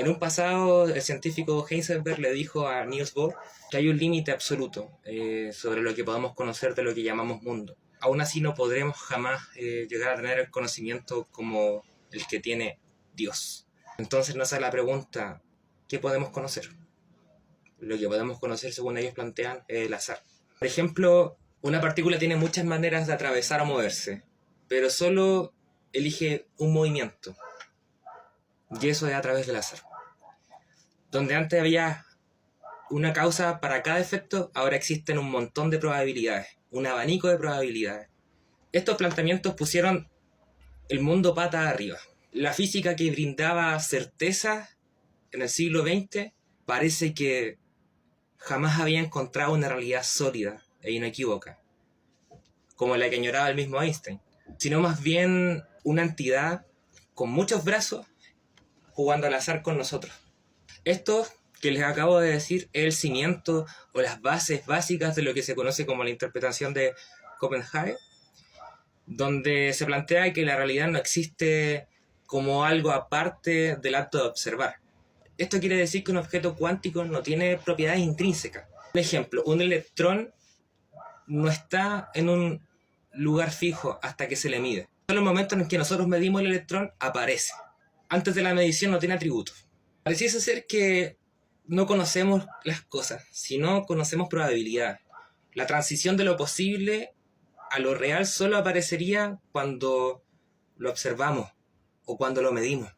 En un pasado, el científico Heisenberg le dijo a Niels Bohr que hay un límite absoluto sobre lo que podemos conocer de lo que llamamos mundo. Aún así no podremos jamás llegar a tener el conocimiento como el que tiene Dios. Entonces nos hace la pregunta, ¿qué podemos conocer? Lo que podemos conocer, según ellos plantean, es el azar. Por ejemplo, una partícula tiene muchas maneras de atravesar o moverse, pero solo elige un movimiento. Y eso es a través del azar. Donde antes había una causa para cada efecto, ahora existen un montón de probabilidades, un abanico de probabilidades. Estos planteamientos pusieron el mundo pata arriba. La física que brindaba certeza en el siglo XX parece que jamás había encontrado una realidad sólida e inequívoca, como la que añoraba el mismo Einstein, sino más bien una entidad con muchos brazos jugando al azar con nosotros. Esto que les acabo de decir es el cimiento o las bases básicas de lo que se conoce como la interpretación de Copenhague, donde se plantea que la realidad no existe como algo aparte del acto de observar. Esto quiere decir que un objeto cuántico no tiene propiedades intrínsecas. Por ejemplo, un electrón no está en un lugar fijo hasta que se le mide. En el momento en que nosotros medimos el electrón, aparece. Antes de la medición no tiene atributos. Pareciese ser que no conocemos las cosas, sino conocemos probabilidades. La transición de lo posible a lo real solo aparecería cuando lo observamos o cuando lo medimos.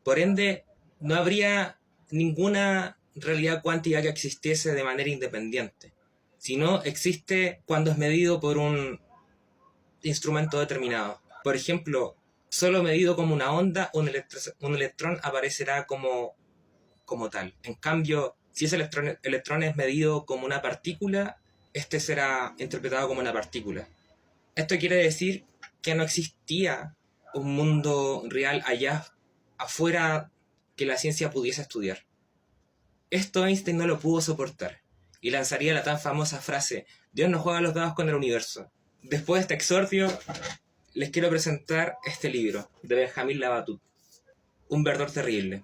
Por ende, no habría ninguna realidad cuántica que existiese de manera independiente, sino existe cuando es medido por un instrumento determinado. Por ejemplo, solo medido como una onda, un electrón aparecerá como tal. En cambio, si ese electrón es medido como una partícula, este será interpretado como una partícula. Esto quiere decir que no existía un mundo real allá afuera que la ciencia pudiese estudiar. Esto Einstein no lo pudo soportar y lanzaría la tan famosa frase: Dios no juega los dados con el universo. Después de este exordio, les quiero presentar este libro de Benjamin Labatut, Un verdor terrible.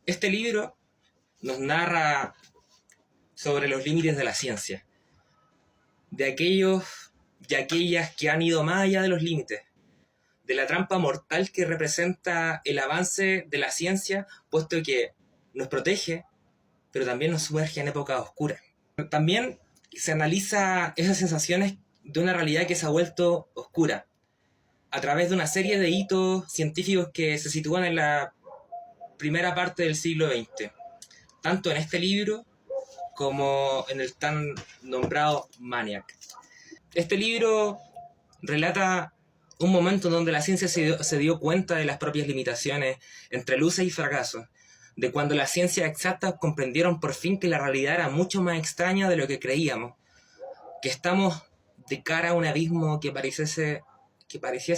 Este libro nos narra sobre los límites de la ciencia, de aquellos y aquellas que han ido más allá de los límites, de la trampa mortal que representa el avance de la ciencia, puesto que nos protege, pero también nos sumerge en épocas oscuras. También se analiza esas sensaciones de una realidad que se ha vuelto oscura, a través de una serie de hitos científicos que se sitúan en la primera parte del siglo XX, tanto en este libro como en el tan nombrado Maniac. Este libro relata un momento donde la ciencia se dio cuenta de las propias limitaciones entre luces y fracasos, de cuando las ciencias exactas comprendieron por fin que la realidad era mucho más extraña de lo que creíamos, que estamos de cara a un abismo que pareciese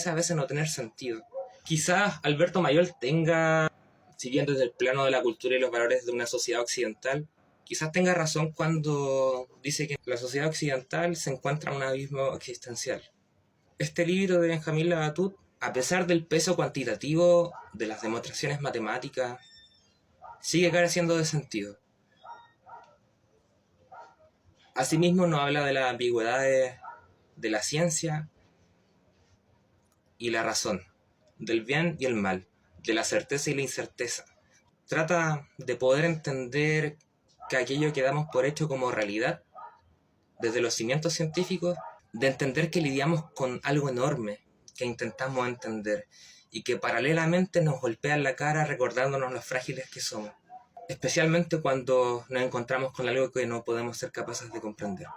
a veces no tener sentido. Quizás Alberto Mayol tenga, si bien desde el plano de la cultura y los valores de una sociedad occidental, quizás tenga razón cuando dice que la sociedad occidental se encuentra en un abismo existencial. Este libro de Benjamin Labatut, a pesar del peso cuantitativo de las demostraciones matemáticas, sigue careciendo de sentido. Asimismo nos habla de las ambigüedades de la ciencia y la razón, del bien y el mal, de la certeza y la incerteza. Trata de poder entender que aquello que damos por hecho como realidad, desde los cimientos científicos, de entender que lidiamos con algo enorme que intentamos entender y que paralelamente nos golpea en la cara recordándonos lo frágiles que somos, especialmente cuando nos encontramos con algo que no podemos ser capaces de comprender.